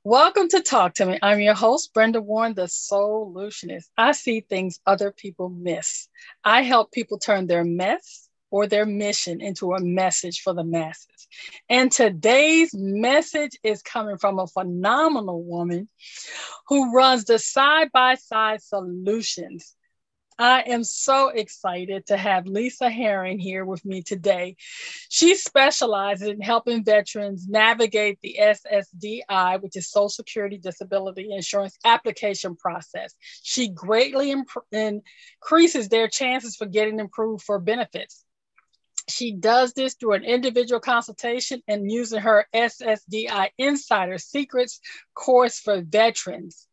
Welcome to Talk to Me. I'm your host, Brenda Warren, the Soulutionist. I see things other people miss. I help people turn their mess or their mission into a message for the masses. And today's message is coming from a phenomenal woman who runs the Side by Side Solutions. I am so excited to have Lisa Heiring here with me today. She specializes in helping veterans navigate the SSDI, which is Social Security Disability Insurance application process. She greatly increases their chances for getting approved for benefits. She does this through an individual consultation and using her SSDI Insider Secrets Course for veterans.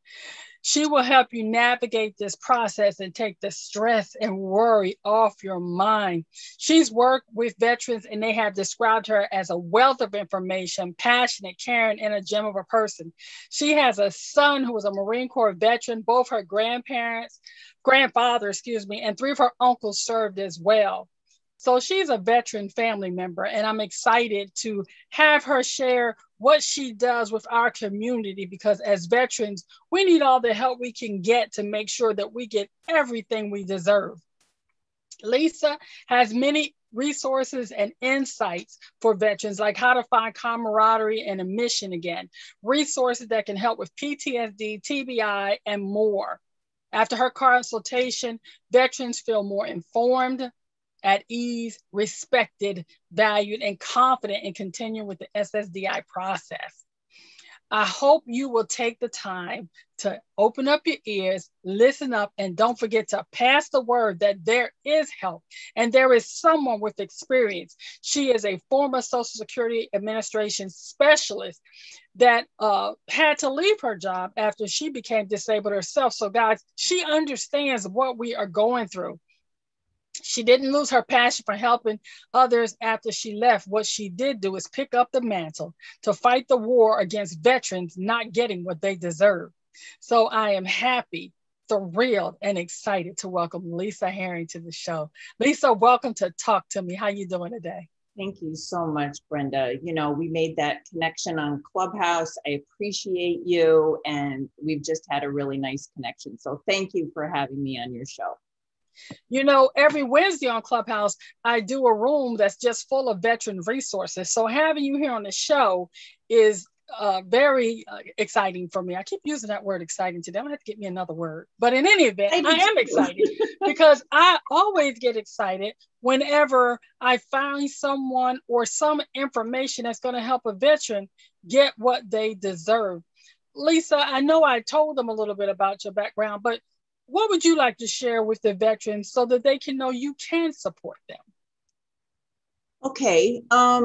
She will help you navigate this process and take the stress and worry off your mind. She's worked with veterans and they have described her as a wealth of information, passionate, caring, and a gem of a person. She has a son who is a Marine Corps veteran. Both her grandfather, and three of her uncles served as well. So she's a veteran family member, and I'm excited to have her share what she does with our community, because as veterans, we need all the help we can get to make sure that we get everything we deserve. Lisa has many resources and insights for veterans, like how to find camaraderie and a mission again, resources that can help with PTSD, TBI, and more. After her consultation, veterans feel more informed, at ease, respected, valued, and confident in continuing with the SSDI process. I hope you will take the time to open up your ears, listen up, and don't forget to pass the word that there is help and there is someone with experience. She is a former Social Security Administration specialist that had to leave her job after she became disabled herself. So guys, she understands what we are going through. She didn't lose her passion for helping others after she left. What she did do is pick up the mantle to fight the war against veterans not getting what they deserve. So I am happy, thrilled, and excited to welcome Lisa Heiring to the show. Lisa, welcome to Talk to Me. How you doing today? Thank you so much, Brenda. You know, we made that connection on Clubhouse. I appreciate you, and we've just had a really nice connection. So thank you for having me on your show. You know, every Wednesday on Clubhouse, I do a room that's just full of veteran resources. So having you here on the show is very exciting for me. I keep using that word exciting today. I'm gonna have to get me another word. But in any event, I am excited because I always get excited whenever I find someone or some information that's going to help a veteran get what they deserve. Lisa, I know I told them a little bit about your background, but what would you like to share with the veterans so that they can know you can support them? Okay. I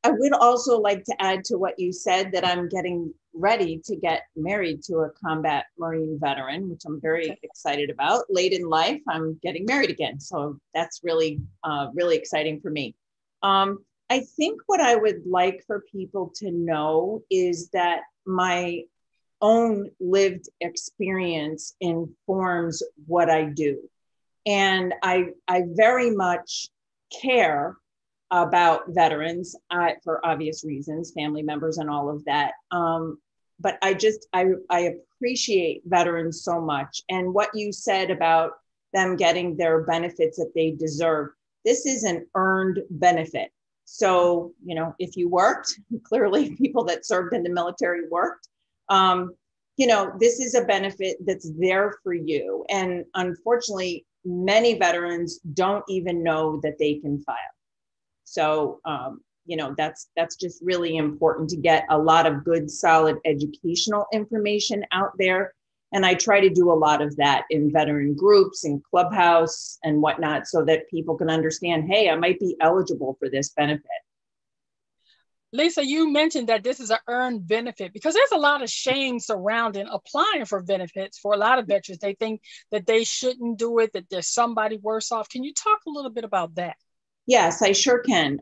would also like to add to what you said that I'm getting ready to get married to a combat Marine veteran, which I'm very excited about. Late in life, I'm getting married again. So that's really, really exciting for me. I think what I would like for people to know is that my own lived experience informs what I do. And I very much care about veterans for obvious reasons, family members and all of that. But I appreciate veterans so much. And what you said about them getting their benefits that they deserve, this is an earned benefit. So, you know, if you worked, clearly people that served in the military worked, you know, this is a benefit that's there for you. And unfortunately, many veterans don't even know that they can file. So, you know, that's just really important to get a lot of good, solid educational information out there. And I try to do a lot of that in veteran groups and Clubhouse and whatnot, so that people can understand, hey, I might be eligible for this benefit. Lisa, you mentioned that this is an earned benefit because there's a lot of shame surrounding applying for benefits for a lot of veterans. They think that they shouldn't do it, that there's somebody worse off. Can you talk a little bit about that? Yes, I sure can.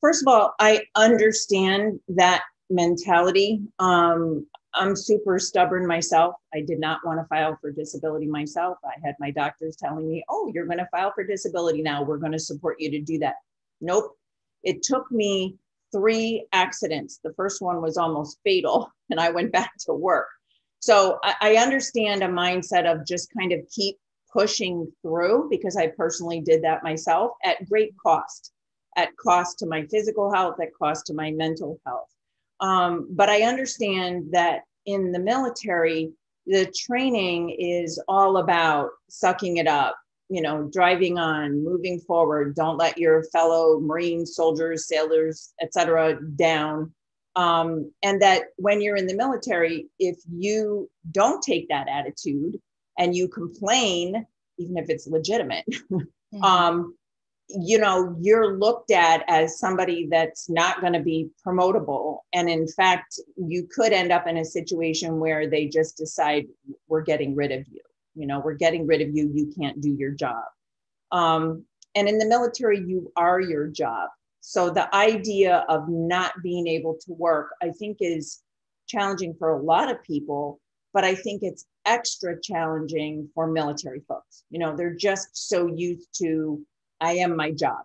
First of all, I understand that mentality. I'm super stubborn myself. I did not want to file for disability myself. I had my doctors telling me, oh, you're going to file for disability now. We're going to support you to do that. Nope. It took me 3 accidents. The first one was almost fatal, and I went back to work. So I understand a mindset of just kind of keep pushing through, because I personally did that myself at great cost, to my physical health, at cost to my mental health. But I understand that in the military, the training is all about sucking it up, driving on, moving forward. Don't let your fellow Marine soldiers, sailors, etc. down. And that when you're in the military, if you don't take that attitude and you complain, even if it's legitimate, mm-hmm. You're looked at as somebody that's not going to be promotable. And in fact, you could end up in a situation where they just decide, we're getting rid of you. We're getting rid of you. You can't do your job. And in the military, you are your job. So the idea of not being able to work, I think, is challenging for a lot of people, but I think it's extra challenging for military folks. They're just so used to, I am my job.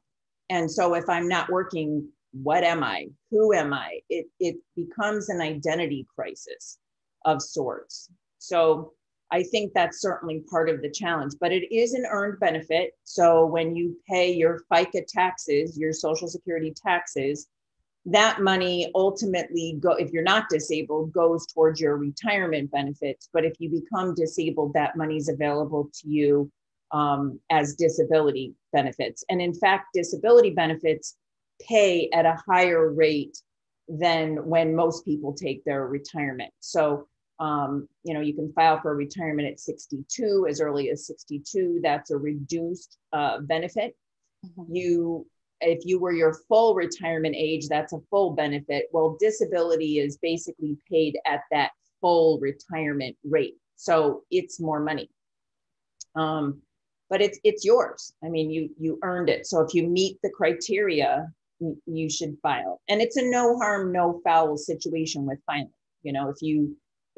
And so if I'm not working, what am I? Who am I? It becomes an identity crisis of sorts. So I think that's certainly part of the challenge, but it is an earned benefit. So when you pay your FICA taxes, your Social Security taxes, that money ultimately, if you're not disabled, goes towards your retirement benefits. But if you become disabled, that money is available to you as disability benefits. And in fact, disability benefits pay at a higher rate than when most people take their retirement. So you can file for retirement at 62, as early as 62. That's a reduced benefit. Mm-hmm. If you were your full retirement age, that's a full benefit. Well, disability is basically paid at that full retirement rate. So it's more money. But it's yours. I mean, you earned it. So if you meet the criteria, you should file. And it's a no harm, no foul situation with filing.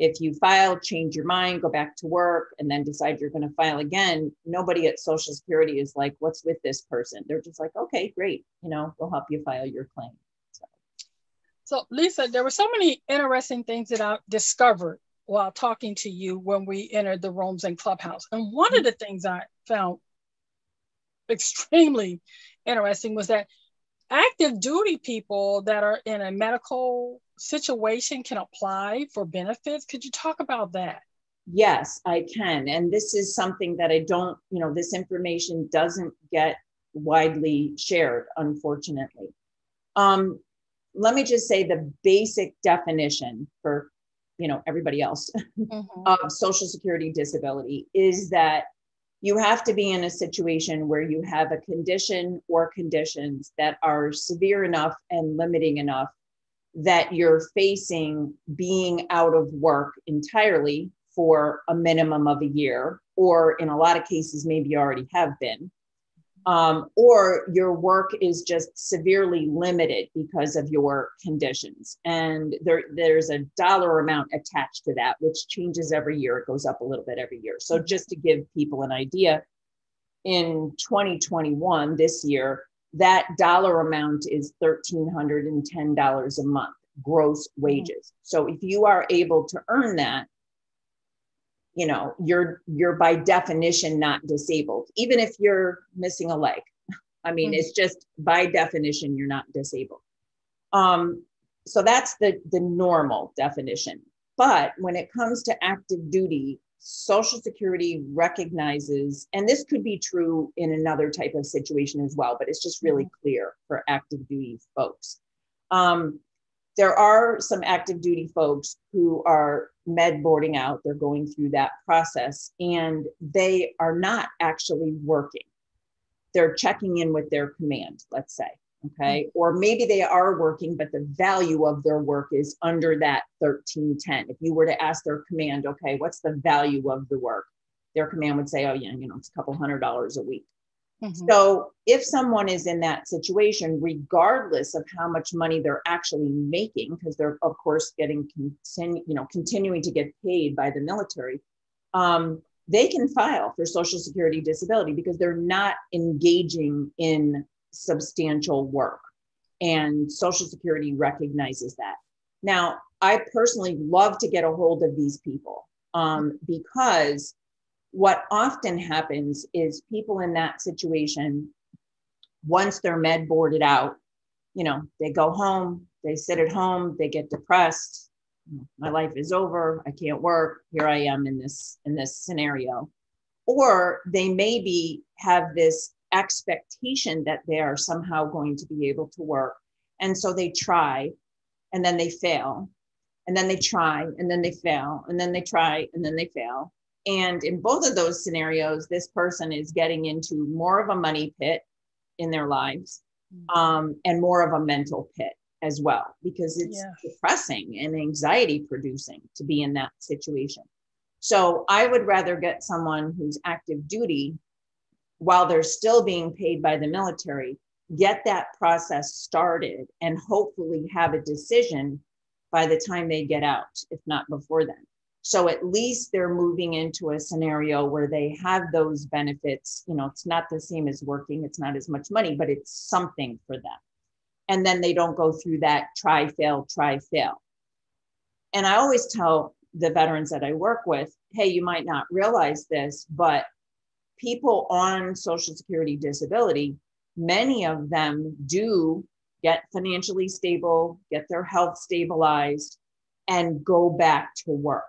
If you file, change your mind, go back to work, and then decide you're going to file again, nobody at Social Security is like, what's with this person? They're just like, okay, great. We'll help you file your claim. So Lisa, there were so many interesting things that I discovered while talking to you when we entered the rooms in Clubhouse. And one of the things I found extremely interesting was that active duty people that are in a medical situation can apply for benefits. Could you talk about that? Yes, I can. And this is something that I don't, this information doesn't get widely shared, unfortunately. Let me just say the basic definition for, everybody else mm-hmm. of Social Security disability is that you have to be in a situation where you have a condition or conditions that are severe enough and limiting enough that you're facing being out of work entirely for a minimum of a year, or in a lot of cases, maybe you already have been, or your work is just severely limited because of your conditions. And there's a dollar amount attached to that, which changes every year. It goes up a little bit every year. So just to give people an idea, in 2021, this year, that dollar amount is $1,310 a month, gross wages. So if you are able to earn that, you're by definition not disabled, even if you're missing a leg. I mean, it's just by definition, you're not disabled. So that's the normal definition. But when it comes to active duty, Social Security recognizes, and this could be true in another type of situation as well, but it's just really clear for active duty folks. There are some active duty folks who are med boarding out. They're going through that process and they are not actually working. They're checking in with their command, let's say. Okay. Or maybe they are working, but the value of their work is under that 1310. If you were to ask their command, okay, what's the value of the work? Their command would say, oh yeah, it's a couple $100 a week. So if someone is in that situation, regardless of how much money they're actually making, because they're of course continuing to get paid by the military, they can file for Social Security disability because they're not engaging in substantial work. And Social Security recognizes that. Now, I personally love to get a hold of these people because what often happens is people in that situation, once they're med boarded out, you know, they go home, they sit at home, they get depressed. My life is over. I can't work. Here I am in this scenario. Or they maybe have this expectation that they are somehow going to be able to work. And so they try, and then they fail. And then they try, and then they fail. And then they try, and then they fail. And in both of those scenarios, this person is getting into more of a money pit in their lives, and more of a mental pit as well, because it's depressing and anxiety producing to be in that situation. So I would rather get someone who's active duty while they're still being paid by the military, get that process started, and hopefully have a decision by the time they get out, if not before then. So at least they're moving into a scenario where they have those benefits. You know, it's not the same as working, it's not as much money, but it's something for them. And then they don't go through that try, fail. And I always tell the veterans that I work with, hey, you might not realize this, but people on Social Security disability, many of them do get financially stable, get their health stabilized, and go back to work.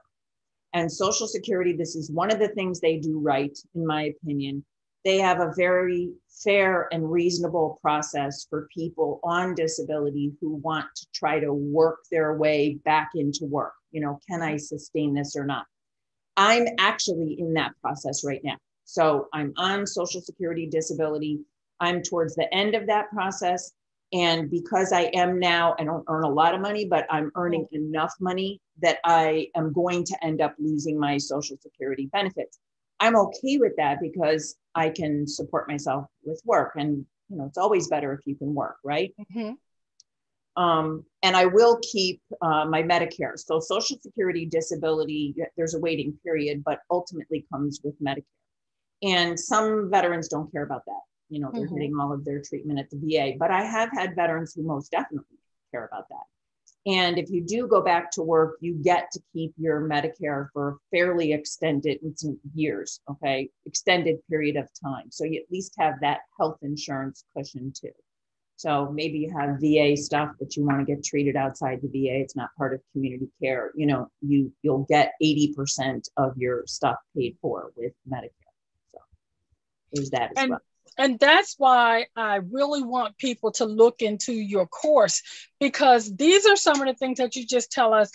And Social Security, this is one of the things they do right, in my opinion. They have a very fair and reasonable process for people on disability who want to try to work their way back into work. You know, can I sustain this or not? I'm actually in that process right now. So I'm on Social Security disability. I'm towards the end of that process. And because I am now, I don't earn a lot of money, but I'm earning enough money that I am going to end up losing my Social Security benefits. I'm okay with that because I can support myself with work. And, you know, it's always better if you can work, right? Mm-hmm. And I will keep my Medicare. So Social Security disability, there's a waiting period, but ultimately comes with Medicare. And some veterans don't care about that. You know, they're getting all of their treatment at the VA, but I have had veterans who most definitely care about that. And if you do go back to work, you get to keep your Medicare for a fairly extended years, okay, extended period of time. So you at least have that health insurance cushion too. So maybe you have VA stuff, but you want to get treated outside the VA. It's not part of community care. You know, you'll get 80% of your stuff paid for with Medicare. So there's that as well. And that's why I really want people to look into your course, because these are some of the things that you just tell us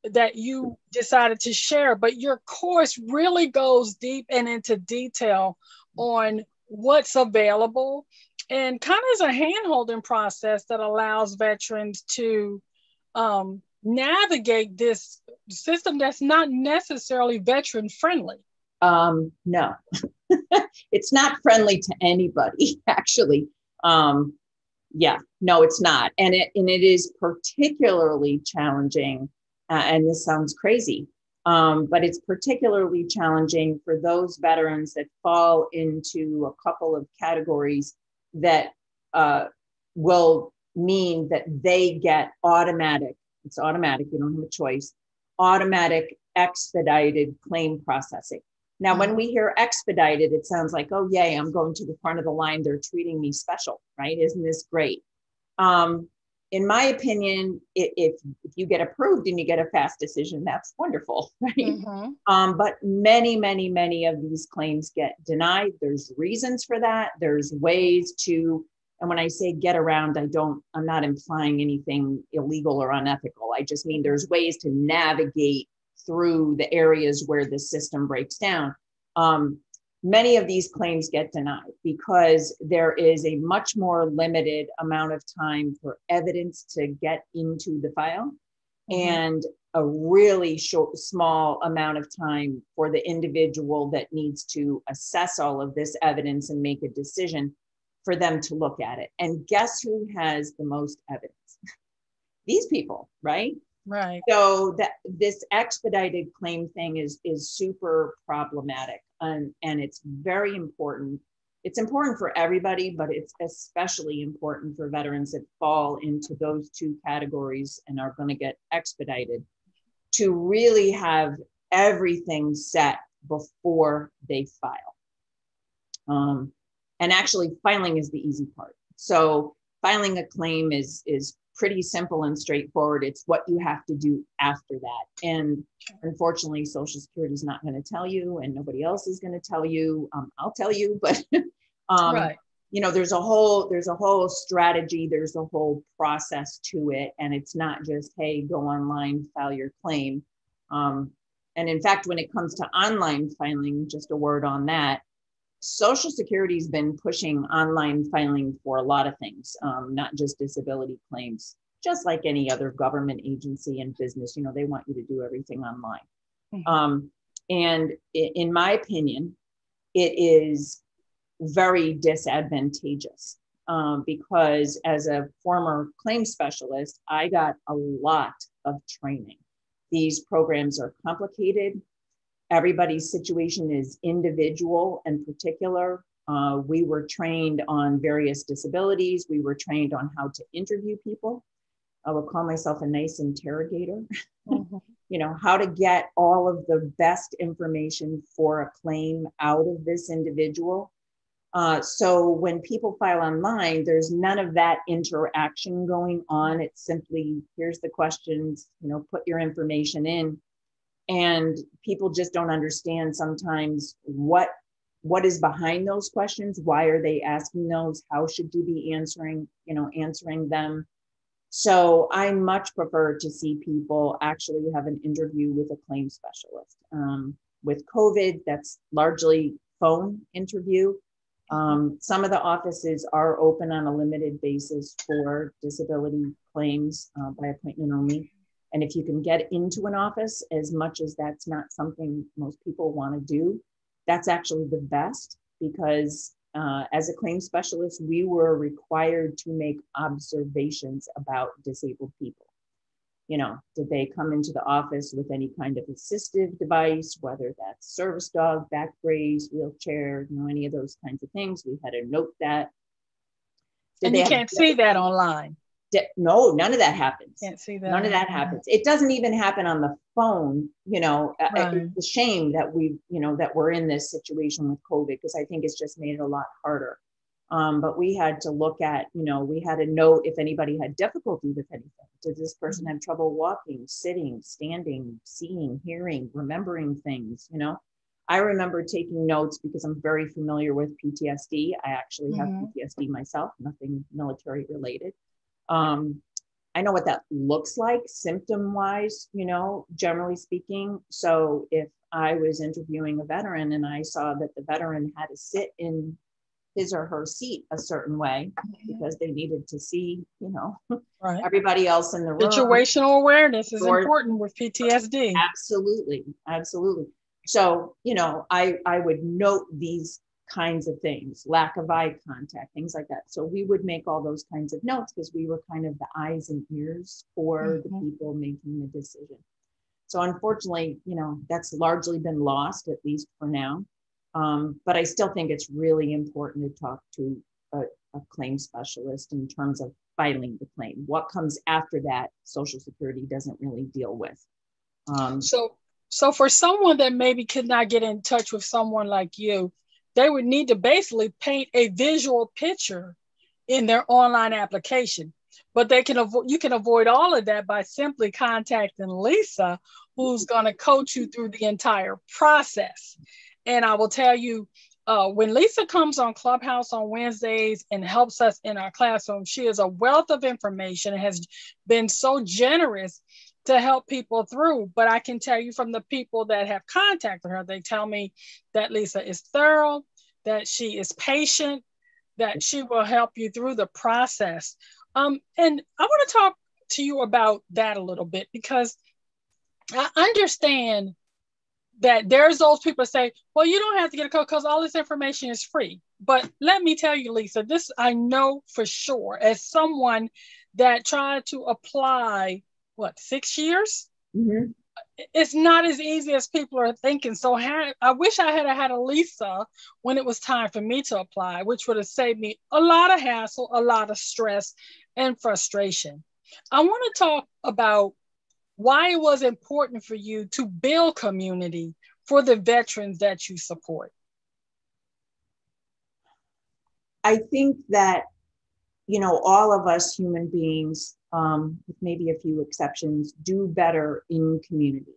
that you decided to share, but your course really goes deep and into detail on what's available and kind of is a hand-holding process that allows veterans to navigate this system that's not necessarily veteran friendly. No, it's not friendly to anybody, actually. Yeah, no, it's not. And it is particularly challenging. And this sounds crazy, but it's particularly challenging for those veterans that fall into a couple of categories that will mean that they get automatic, it's automatic, you don't have a choice, automatic expedited claim processing. Now, when we hear expedited, it sounds like, oh, yay, I'm going to the front of the line. They're treating me special, right? Isn't this great? In my opinion, if you get approved and you get a fast decision, that's wonderful, right? Mm-hmm. But many of these claims get denied. There's reasons for that. There's ways to, and when I say get around, I'm not implying anything illegal or unethical. I just mean there's ways to navigate through the areas where the system breaks down. Many of these claims get denied because there is a much more limited amount of time for evidence to get into the file, and a really small amount of time for the individual that needs to assess all of this evidence and make a decision for them to look at it. And guess who has the most evidence? These people, right? Right. So that this expedited claim thing is super problematic, and it's very important It's important for everybody, but it's especially important for veterans that fall into those two categories and are going to get expedited, to really have everything set before they file. And actually filing is the easy part. So filing a claim is pretty simple and straightforward. It's what you have to do after that. And unfortunately, Social Security is not going to tell you, and nobody else is going to tell you. I'll tell you, but right. You know, there's a whole strategy, there's a whole process to it, and it's not just, hey, go online, file your claim. And in fact, when it comes to online filing, just a word on that, Social Security's been pushing online filing for a lot of things, not just disability claims, just like any other government agency and business. You know, they want you to do everything online. Mm-hmm. And in my opinion, it is very disadvantageous because as a former claims specialist, I got a lot of training. These programs are complicated. Everybody's situation is individual and particular. We were trained on various disabilities. We were trained on how to interview people. I would call myself a nice interrogator. Mm-hmm. You know, how to get all of the best information for a claim out of this individual. So when people file online, there's none of that interaction going on. It's simply, here's the questions, you know, put your information in. And people just don't understand sometimes what is behind those questions. Why are they asking those? How should you be answering them? So I much prefer to see people actually have an interview with a claims specialist. With COVID, that's largely phone interview. Some of the offices are open on a limited basis for disability claims by appointment only. And if you can get into an office, as much as that's not something most people want to do, that's actually the best, because as a claims specialist, we were required to make observations about disabled people. You know, did they come into the office with any kind of assistive device, whether that's service dog, back brace, wheelchair, you know, any of those kinds of things. We had to note that. And you can't see that online. No, none of that happens. Can't see that. None of that happens. It doesn't even happen on the phone. You know, right. It's a shame that that we're in this situation with COVID, because I think it's just made it a lot harder. But we had to look at, we had to note if anybody had difficulty with anything. Did this person have trouble walking, sitting, standing, seeing, hearing, remembering things, I remember taking notes because I'm very familiar with PTSD. I actually have PTSD myself, nothing military related. I know what that looks like symptom-wise, generally speaking. So if I was interviewing a veteran and I saw that the veteran had to sit in his or her seat a certain way because they needed to see, right. everybody else in the room. Situational awareness is important with PTSD. Absolutely. Absolutely. So, I would note these kinds of things, lack of eye contact, things like that. So we would make all those kinds of notes because we were kind of the eyes and ears for the people making the decision. So unfortunately, that's largely been lost, at least for now. But I still think it's really important to talk to a claim specialist in terms of filing the claim. What comes after that, Social Security doesn't really deal with. So for someone that maybe could not get in touch with someone like you, they would need to basically paint a visual picture in their online application. But you can avoid all of that by simply contacting Lisa, who's going to coach you through the entire process. And I will tell you, when Lisa comes on Clubhouse on Wednesdays and helps us in our classroom, she is a wealth of information and has been so generous to help people through. But I can tell you from the people that have contacted her, they tell me that Lisa is thorough, that she is patient, that she will help you through the process. And I want to talk to you about that a little bit, because I understand that there's those people say, well, you don't have to get a code because all this information is free. But let me tell you, Lisa, this I know for sure, as someone that tried to apply, 6 years it's not as easy as people are thinking. So I wish I had a Lisa when it was time for me to apply, which would have saved me a lot of hassle, a lot of stress and frustration. I want to talk about why it was important for you to build community for the veterans that you support. I think that, all of us human beings, with maybe a few exceptions, do better in community.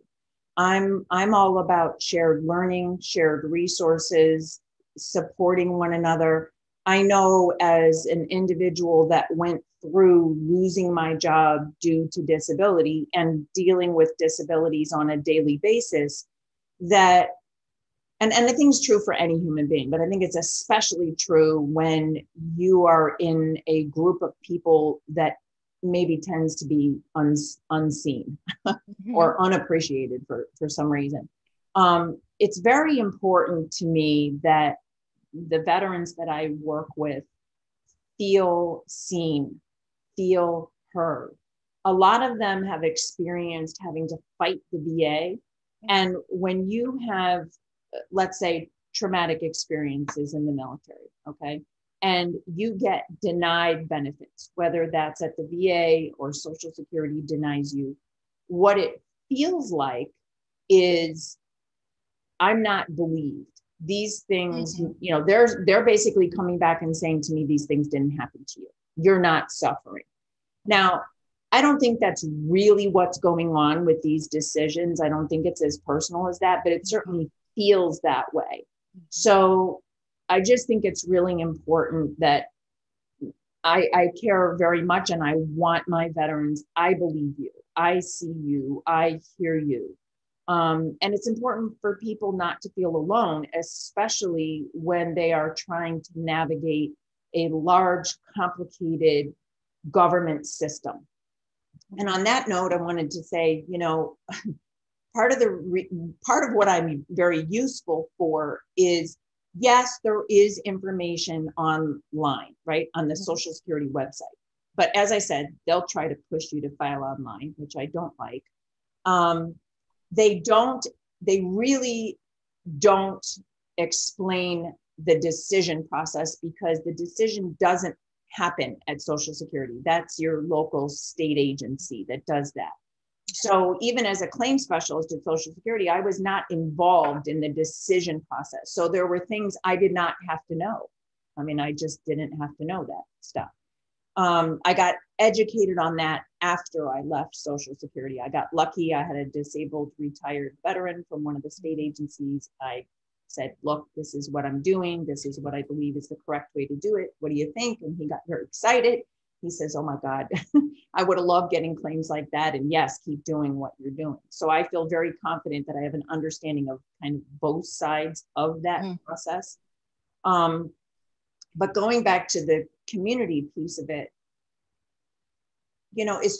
I'm all about shared learning, shared resources, supporting one another. I know as an individual that went through losing my job due to disability and dealing with disabilities on a daily basis, that and I think it's true for any human being, but I think it's especially true when you are in a group of people that maybe tends to be unseen or unappreciated for some reason. It's very important to me that the veterans that I work with feel seen, feel heard. A lot of them have experienced having to fight the VA. And when you have, let's say, traumatic experiences in the military, okay, and you get denied benefits, whether that's at the VA or Social Security denies you, what it feels like is I'm not believed. These things, they're basically coming back and saying to me, these things didn't happen to you. You're not suffering. Now, I don't think that's really what's going on with these decisions. I don't think it's as personal as that, but it certainly feels that way. So I just think it's really important that I care very much, and I want my veterans, I believe you, I see you, I hear you. And it's important for people not to feel alone, especially when they are trying to navigate a large, complicated government system. And on that note, I wanted to say, part of what I'm very useful for is, yes, there is information online, right, on the Social Security website. But as I said, they'll try to push you to file online, which I don't like. They really don't explain the decision process, because the decision doesn't happen at Social Security. That's your local state agency that does that. So even as a claim specialist at Social Security, I was not involved in the decision process. So there were things I did not have to know. I mean, I just didn't have to know that stuff. I got educated on that after I left Social Security. I got lucky. I had a disabled retired veteran from one of the state agencies. I said, look, this is what I'm doing. This is what I believe is the correct way to do it. What do you think? And he got very excited. He says, oh my God, I would have loved getting claims like that. And yes, keep doing what you're doing. So I feel very confident that I have an understanding of kind of both sides of that process. But going back to the community piece of it, it's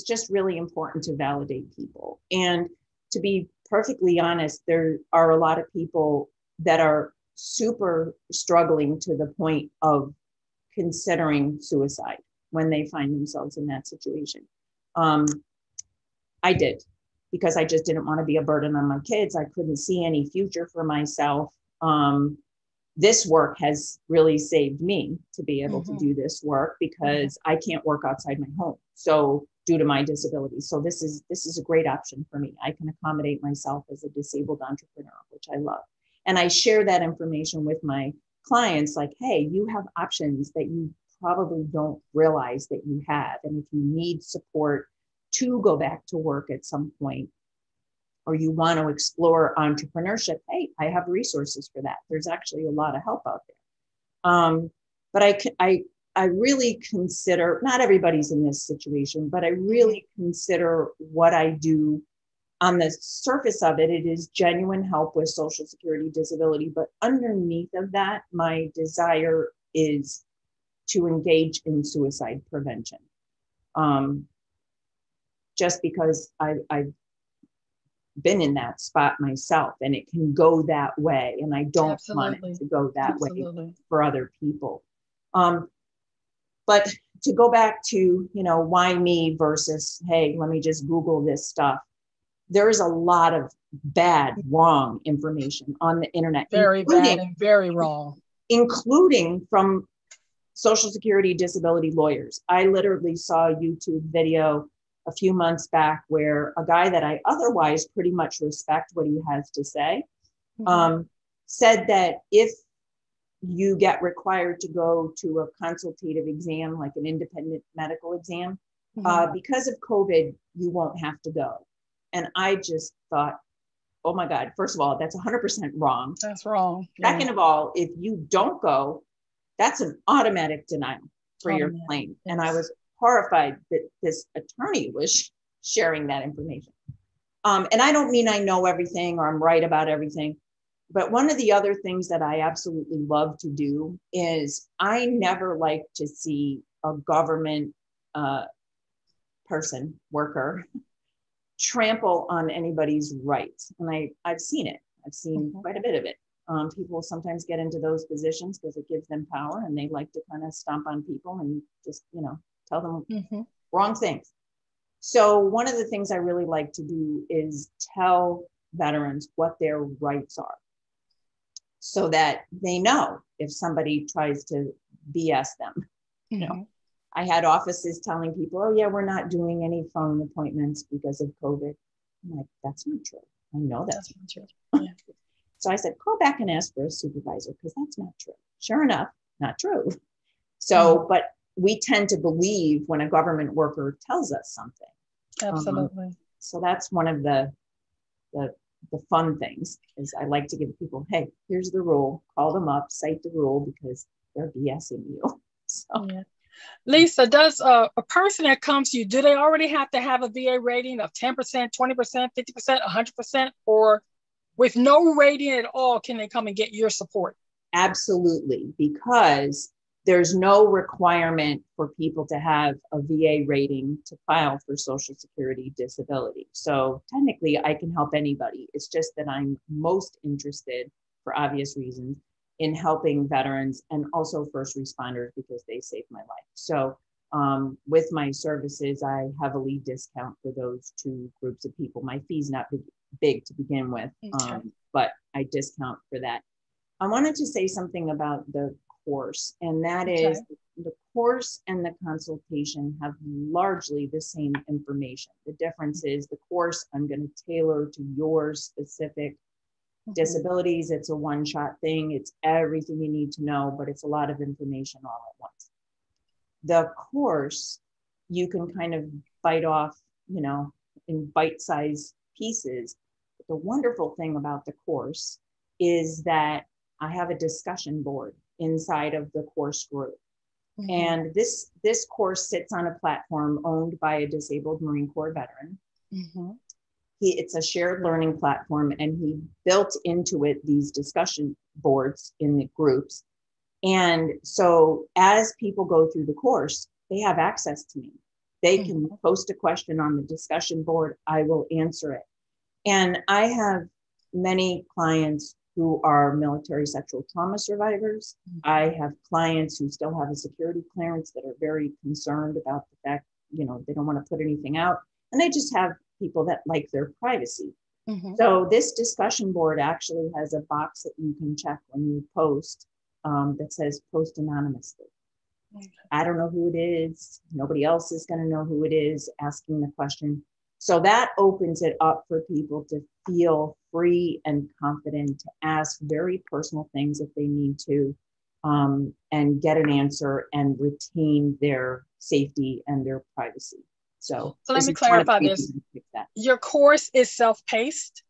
just really important to validate people. And to be perfectly honest, there are a lot of people that are super struggling to the point of considering suicide when they find themselves in that situation. I did, because I just didn't want to be a burden on my kids. I couldn't see any future for myself. This work has really saved me to be able to do this work, because I can't work outside my home. So due to my disability. So this is a great option for me. I can accommodate myself as a disabled entrepreneur, which I love. And I share that information with my clients, like, hey, you have options that you probably don't realize that you have. And if you need support to go back to work at some point, or you want to explore entrepreneurship, hey, I have resources for that. There's actually a lot of help out there. But I really consider, not everybody's in this situation, but I really consider what I do on the surface of it, it is genuine help with Social Security disability. But underneath of that, my desire is to engage in suicide prevention. Just because I've been in that spot myself, and it can go that way. And I don't want it to go that way for other people. But to go back to, why me versus, hey, let me just Google this stuff. there is a lot of bad, wrong information on the internet. Very bad and very wrong. Including from Social Security disability lawyers. I literally saw a YouTube video a few months back where a guy that I otherwise pretty much respect what he has to say, said that if you get required to go to a consultative exam, like an independent medical exam, because of COVID, you won't have to go. And I just thought, oh my God, first of all, that's 100% wrong. That's wrong. Second of all, if you don't go, that's an automatic denial for your claim. Yes. And I was horrified that this attorney was sharing that information. And I don't mean I know everything or I'm right about everything, but one of the other things that I absolutely love to do is I never like to see a government worker, trample on anybody's rights. And I've seen it. I've seen quite a bit of it. People sometimes get into those positions because it gives them power and they like to kind of stomp on people and just, tell them wrong things. So one of the things I really like to do is tell veterans what their rights are so that they know if somebody tries to BS them. I had offices telling people, oh yeah, we're not doing any phone appointments because of COVID. I'm like, that's not true. I know that's not true. Yeah. So I said, call back and ask for a supervisor because that's not true. Sure enough, not true. So, but we tend to believe when a government worker tells us something. Absolutely. So that's one of the fun things is I like to give people, hey, here's the rule, call them up, cite the rule because they're BSing you. So. Yeah. Lisa, does a person that comes to you, do they already have to have a VA rating of 10%, 20%, 50%, 100%, or with no rating at all, can they come and get your support? Absolutely, because there's no requirement for people to have a VA rating to file for Social Security disability. So technically, I can help anybody. It's just that I'm most interested, for obvious reasons, in helping veterans and also first responders because they saved my life. So with my services, I heavily discount for those two groups of people. My fee's not big to begin with, but I discount for that. I wanted to say something about the course, and that is the course and the consultation have largely the same information. The difference is the course I'm going to tailor to your specific disabilities. It's a one-shot thing. It's everything you need to know, but it's a lot of information all at once. The course, you can kind of bite off, in bite-sized pieces. But the wonderful thing about the course is that I have a discussion board inside of the course group. And this course sits on a platform owned by a disabled Marine Corps veteran. It's a shared learning platform, and he built into it these discussion boards in the groups. And so as people go through the course, they have access to me. They can post a question on the discussion board. I will answer it. And I have many clients who are military sexual trauma survivors. I have clients who still have a security clearance that are very concerned about the fact, they don't want to put anything out. And I just have people that like their privacy. So this discussion board actually has a box that you can check when you post that says post anonymously. I don't know who it is. Nobody else is going to know who it is asking the question. So that opens it up for people to feel free and confident to ask very personal things if they need to, and get an answer and retain their safety and their privacy. So let me clarify this. Your course is self-paced?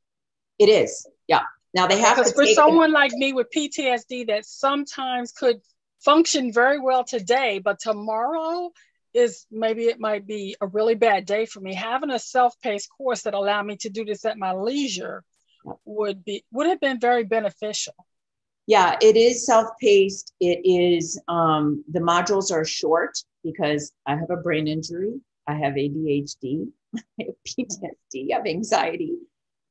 It is, yeah. Now they have to for someone like me with PTSD that sometimes could function very well today, but tomorrow it might be a really bad day for me. Having a self-paced course that allowed me to do this at my leisure would have been very beneficial. Yeah, it is self-paced. It is, the modules are short because I have a brain injury. I have ADHD, I have PTSD, I have anxiety.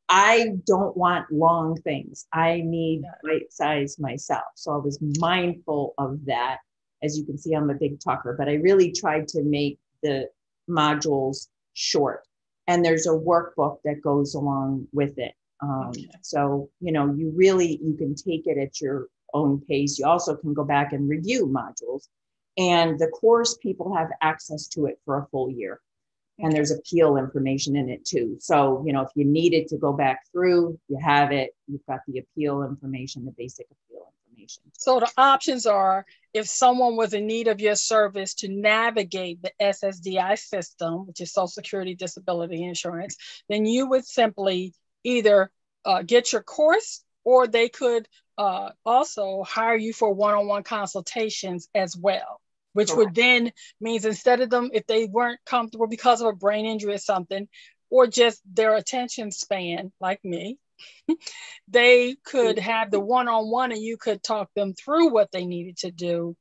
I don't want long things. I need right size myself. So I was mindful of that. As you can see, I'm a big talker, but I really tried to make the modules short. and there's a workbook that goes along with it. So, you know, you can take it at your own pace. You also can go back and review modules, and the course, people have access to it for a full year. And there's appeal information in it too. So, you know, if you needed to go back through, you have it. You've got the appeal information, the basic appeal information. So the options are, if someone was in need of your service to navigate the SSDI system, which is Social Security Disability Insurance, then you would simply either get your course, or they could also hire you for one-on-one consultations as well, which Correct. would then means, instead of them, if they weren't comfortable because of a brain injury or something, or just their attention span, like me, they could have the one-on-one, and you could talk them through what they needed to do.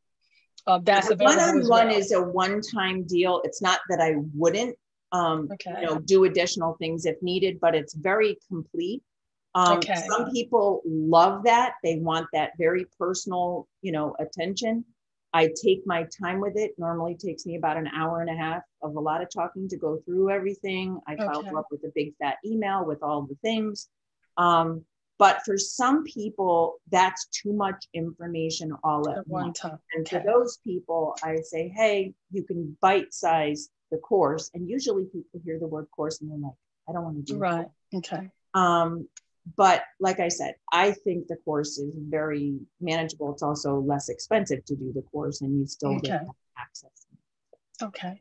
That's available. One-on-one is a one-time deal. It's not that I wouldn't you know, do additional things if needed, but it's very complete. Some people love that. They want that very personal, you know, attention. I take my time with it. Normally takes me about an hour and a half of a lot of talking to go through everything. I follow up with a big fat email with all the things. But for some people, that's too much information all at one time. And for those people, I say, hey, you can bite size the course. And usually people hear the word course and they're like, I don't want to do that. But like I said, I think the course is very manageable. It's also less expensive to do the course, and you still get access.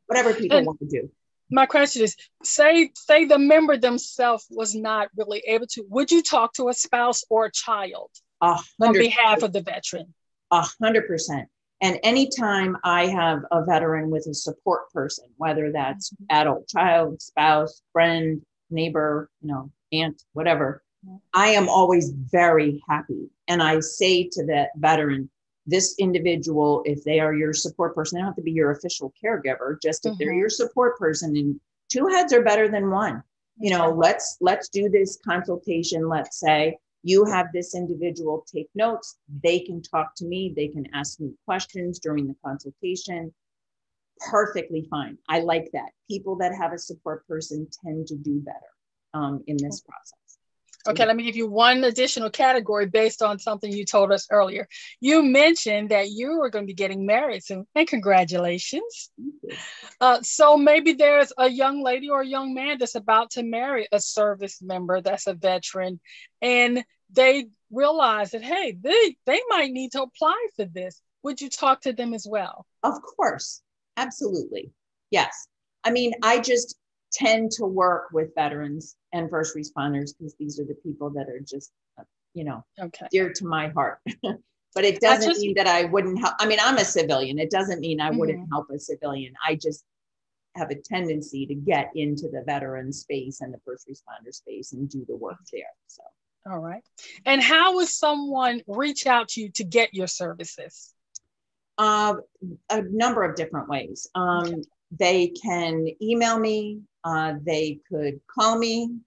Whatever people want to do. My question is, say the member themselves was not really able to, would you talk to a spouse or a child on behalf of the veteran? 100%. And anytime I have a veteran with a support person, whether that's adult, child, spouse, friend, neighbor, you know, aunt, whatever, I am always very happy. And I say to that veteran, this individual, if they are your support person, they don't have to be your official caregiver, just if they're your support person, and two heads are better than one. You know, let's do this consultation. Let's say you have this individual take notes. They can talk to me. They can ask me questions during the consultation. Perfectly fine. I like that. People that have a support person tend to do better in this process. Okay, let me give you one additional category based on something you told us earlier. You mentioned that you were going to be getting married soon, and congratulations. So maybe there's a young lady or a young man that's about to marry a service member that's a veteran, and they realize that, hey, they might need to apply for this. Would you talk to them as well? Of course. Absolutely. Yes. I mean, I just tend to work with veterans and first responders because these are the people that are just, you know, dear to my heart. But it doesn't mean that I wouldn't help. I mean, I'm a civilian. It doesn't mean I wouldn't help a civilian. I just have a tendency to get into the veteran space and the first responder space and do the work there. So. All right. And how would someone reach out to you to get your services? A number of different ways. They can email me. They could call me.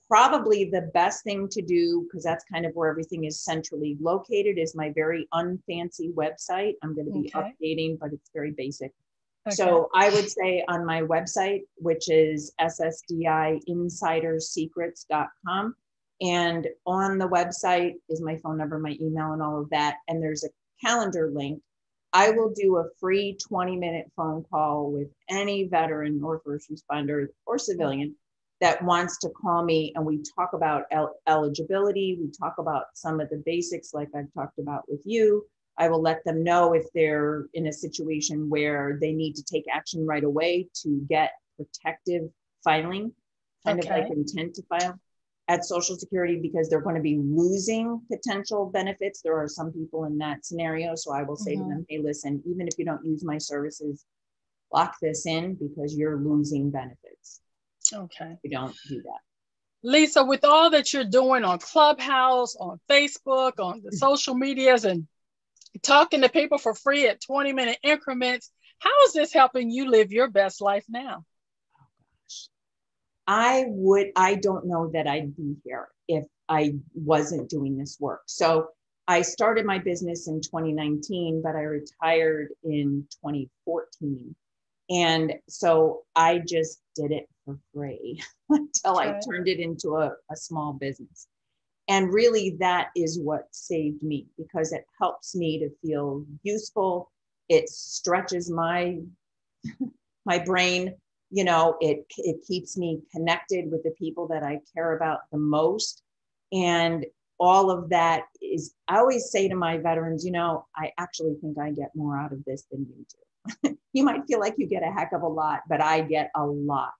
Probably the best thing to do, because that's kind of where everything is centrally located, is my very unfancy website. I'm going to be updating, but it's very basic. So I would say on my website, which is SSDI Insider Secrets.com. And on the website is my phone number, my email, and all of that. And there's a calendar link. I will do a free 20-minute phone call with any veteran or first responder or civilian that wants to call me, and we talk about eligibility. We talk about some of the basics like I've talked about with you. I will let them know if they're in a situation where they need to take action right away to get protective filing, kind of like intent to file at Social Security, because they're going to be losing potential benefits. There are some people in that scenario. So I will say to them, hey, listen, even if you don't use my services, lock this in because you're losing benefits. You don't do that. Lisa, with all that you're doing on Clubhouse, on Facebook, on the social medias, and talking to people for free at 20-minute increments, how is this helping you live your best life now? I don't know that I'd be here if I wasn't doing this work. So I started my business in 2019, but I retired in 2014. And so I just did it for free until I turned it into a small business. And really, that is what saved me, because it helps me to feel useful. It stretches my brain. You know, it keeps me connected with the people that I care about the most. And all of that is, I always say to my veterans, you know, I actually think I get more out of this than you do. You might feel like you get a heck of a lot, but I get a lot.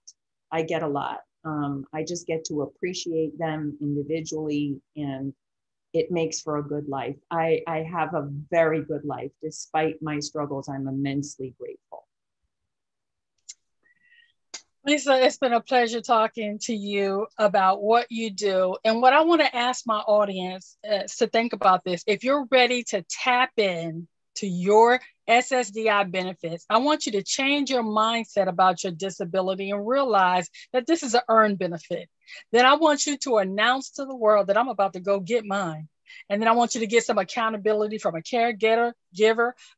I get a lot. I just get to appreciate them individually, and it makes for a good life. I have a very good life. Despite my struggles, I'm immensely grateful. Lisa, it's been a pleasure talking to you about what you do. And what I want to ask my audience is to think about this. If you're ready to tap in to your SSDI benefits, I want you to change your mindset about your disability and realize that this is an earned benefit. Then I want you to announce to the world that I'm about to go get mine. And then I want you to get some accountability from a caregiver,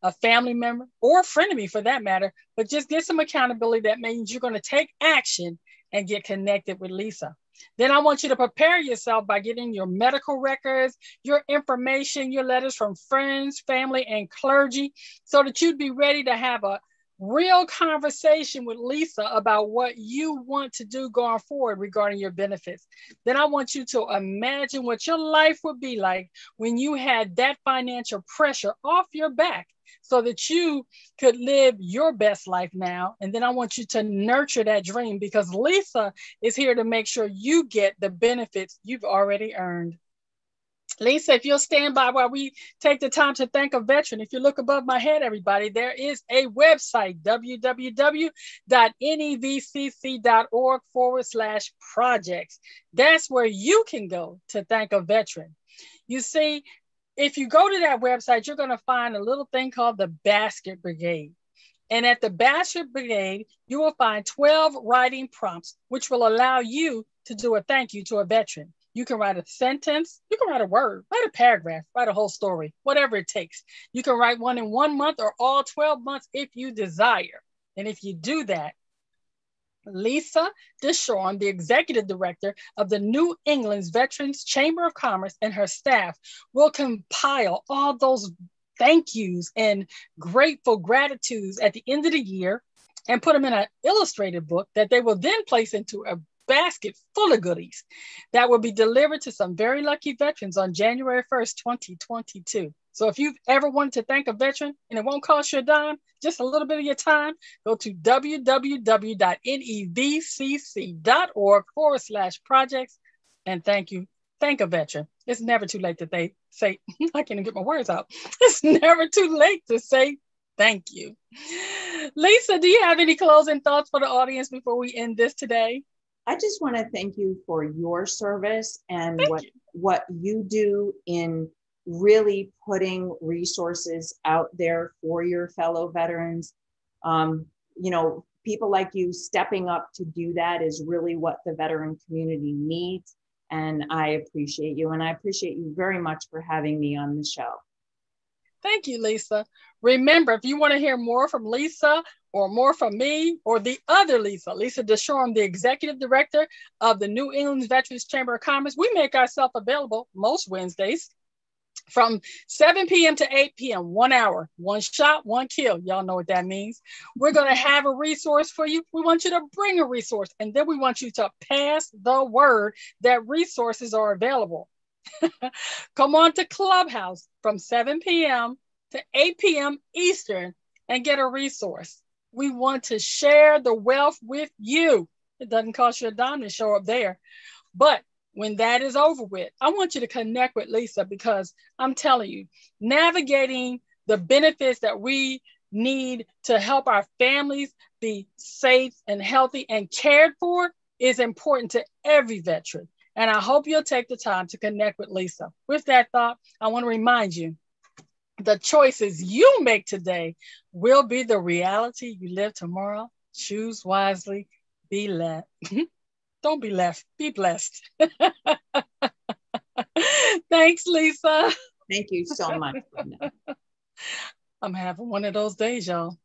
a family member, or a friend of me for that matter. But just get some accountability. That means you're going to take action and get connected with Lisa. Then I want you to prepare yourself by getting your medical records, your information, your letters from friends, family, and clergy, so that you'd be ready to have a real conversation with Lisa about what you want to do going forward regarding your benefits. Then I want you to imagine what your life would be like when you had that financial pressure off your back, so that you could live your best life now. And then I want you to nurture that dream, because Lisa is here to make sure you get the benefits you've already earned. Lisa, if you'll stand by while we take the time to thank a veteran. If you look above my head, everybody, there is a website, www.nevcc.org/projects. That's where you can go to thank a veteran. You see, if you go to that website, you're going to find a little thing called the Basket Brigade. And at the Basket Brigade, you will find 12 writing prompts, which will allow you to do a thank you to a veteran. You can write a sentence, you can write a word, write a paragraph, write a whole story, whatever it takes. You can write one in 1 month or all 12 months if you desire. And if you do that, Lisa Deshawn, the executive director of the New England's Veterans Chamber of Commerce, and her staff will compile all those thank yous and grateful gratitudes at the end of the year and put them in an illustrated book that they will then place into a basket full of goodies that will be delivered to some very lucky veterans on January 1st, 2022. So if you've ever wanted to thank a veteran and it won't cost you a dime, just a little bit of your time, go to www.nevcc.org/projects and thank a veteran. It's never too late to say, I can't even get my words out. It's never too late to say thank you. Lisa, do you have any closing thoughts for the audience before we end this today? I just want to thank you for your service and what you do in really putting resources out there for your fellow veterans. You know, people like you stepping up to do that is really what the veteran community needs. And I appreciate you. And I appreciate you very much for having me on the show. Thank you, Lisa. Remember, if you want to hear more from Lisa or more from me or the other Lisa, Lisa Deshawn, the executive director of the New England Veterans Chamber of Commerce, we make ourselves available most Wednesdays from 7 p.m. to 8 p.m., 1 hour, one shot, one kill. Y'all know what that means. We're going to have a resource for you. We want you to bring a resource, and then we want you to pass the word that resources are available. Come on to Clubhouse from 7 p.m. to 8 p.m. Eastern and get a resource. We want to share the wealth with you. It doesn't cost you a dime to show up there. But when that is over with, I want you to connect with Lisa, because I'm telling you, navigating the benefits that we need to help our families be safe and healthy and cared for is important to every veteran. And I hope you'll take the time to connect with Lisa. With that thought, I want to remind you, the choices you make today will be the reality you live tomorrow. Choose wisely, be left. Don't be left, be blessed. Thanks, Lisa. Thank you so much, Brenda. I'm having one of those days, y'all.